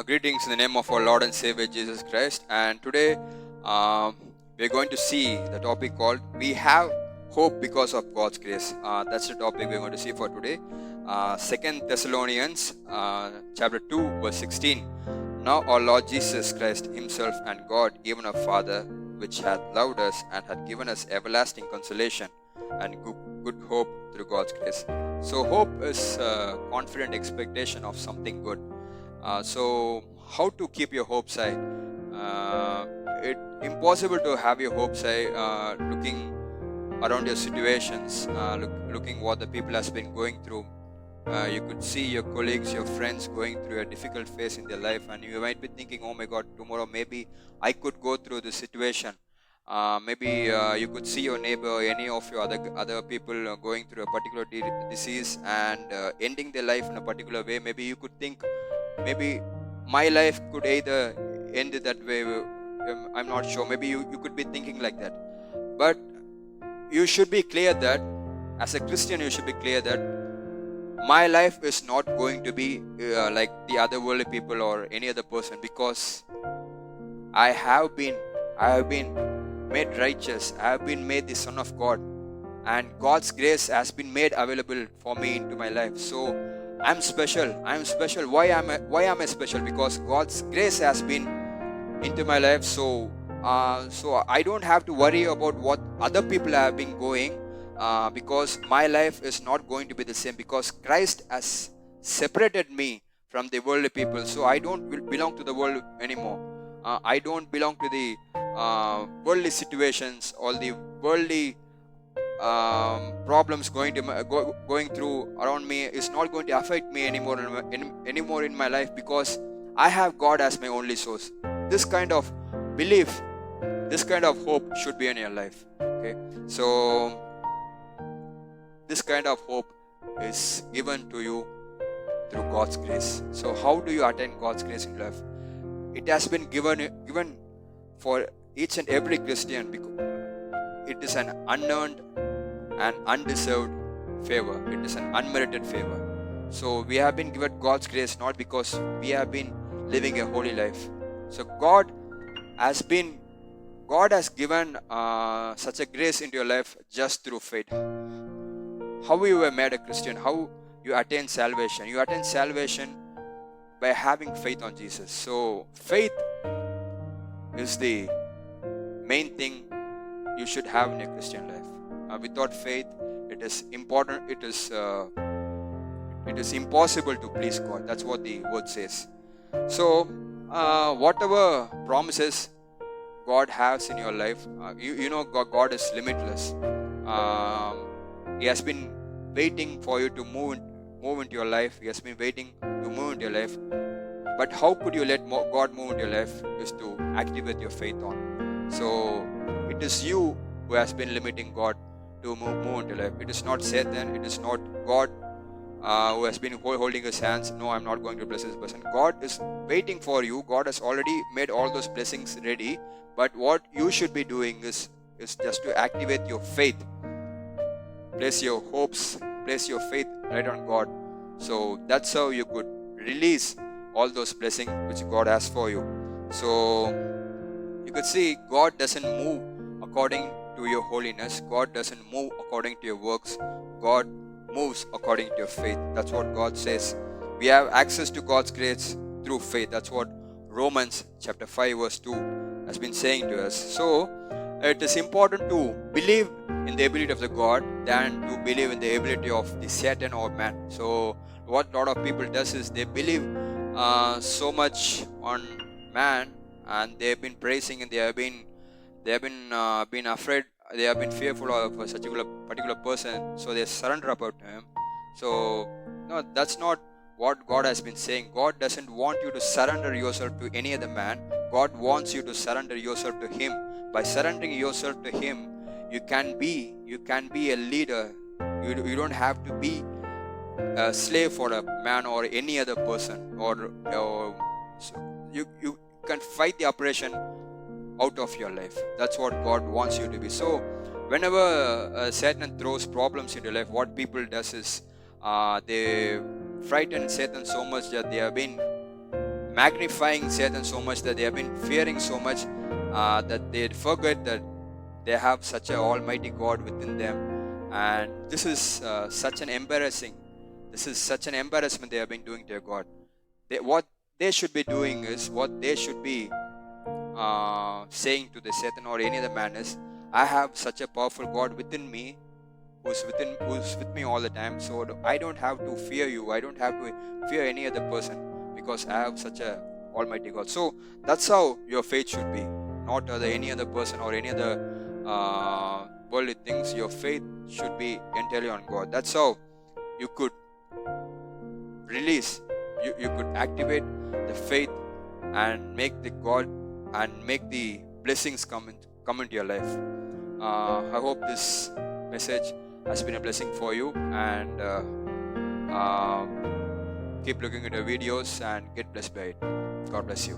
Greetings in the name of our Lord and Savior Jesus Christ. And today we're going to see the topic called We Have Hope Because of God's Grace. That's the topic we're going to see for today. 2 Thessalonians chapter 2 verse 16. Now our Lord Jesus Christ himself and God, even our Father, which hath loved us and hath given us everlasting consolation and good hope through God's grace. So hope is confident expectation of something good. So how to keep your hopes high? It's impossible to have your hopes high looking around your situations, looking what the people has been going through. You could see your colleagues, your friends going through a difficult phase in their life, and you might be thinking, oh my God, tomorrow maybe I could go through this situation. Maybe you could see your neighbor or any of your other people going through a particular disease and ending their life in a particular way. Maybe you could think, maybe my life could either end that way. I'm not sure. Maybe you could be thinking like that. But you should be clear that as a Christian, you should be clear that my life is not going to be like the other worldly people or any other person, because I have been made righteous. I have been made the Son of God, and God's grace has been made available for me into my life. So I'm special. Why am I special? Because God's grace has been into my life. So I don't have to worry about what other people have been going, because my life is not going to be the same, because Christ has separated me from the worldly people. So I don't belong to the world anymore. I don't belong to the worldly situations, all the worldly problems going through around me is not going to affect me anymore in my life, because I have God as my only source. This kind of belief, this kind of hope should be in your life. Okay, so this kind of hope is given to you through God's grace. So how do you attain God's grace in life? It has been given for each and every Christian, because it is an unearned and undeserved favor. It is an unmerited favor. So we have been given God's grace not because we have been living a holy life. So God has given such a grace into your life just through faith. How you were made a Christian, how you attain salvation. You attain salvation by having faith on Jesus. So faith is the main thing you should have in a Christian life. Without faith, it is important. It is impossible to please God. That's what the word says. So, whatever promises God has in your life, you know God is limitless. He has been waiting for you to move into your life. He has been waiting to move into your life. But how could you let God move into your life? Is to activate your faith on. So it is you who has been limiting God to move into life. It is not Satan. It is not God who has been holding his hands. No, I'm not going to bless this person. God is waiting for you. God has already made all those blessings ready. But what you should be doing is just to activate your faith. Place your hopes, place your faith right on God. So that's how you could release all those blessings which God has for you. So you could see God doesn't move according to your holiness. God doesn't move according to your works. God moves according to your faith. That's what God says. We have access to God's grace through faith. That's what Romans chapter 5 verse 2 has been saying to us. So it is important to believe in the ability of the God than to believe in the ability of the Satan or man. So what a lot of people does is they believe so much on man, and they have been praising, and they have been afraid. They have been fearful of a particular person, so they surrender about him. So no, that's not what God has been saying. God doesn't want you to surrender yourself to any other man. God wants you to surrender yourself to Him. By surrendering yourself to Him, you can be a leader. You don't have to be a slave for a man or any other person, or so you can fight the oppression out of your life. That's what God wants you to be. So whenever Satan throws problems into life, what people does is they frighten Satan so much that they have been magnifying Satan so much, that they have been fearing so much, that they forget that they have such an almighty God within them. And this is such an embarrassment they have been doing to God. What they should be doing is, what they should be saying to the Satan or any other man is, I have such a powerful God within me, who's with me all the time, so I don't have to fear you, I don't have to fear any other person, because I have such a almighty God. So that's how your faith should be, not any other person or any other worldly things. Your faith should be entirely on God. That's how you could release, you could activate the faith and make the God and make the blessings come into your life. I hope this message has been a blessing for you, and keep looking at the videos and get blessed by it. God bless you.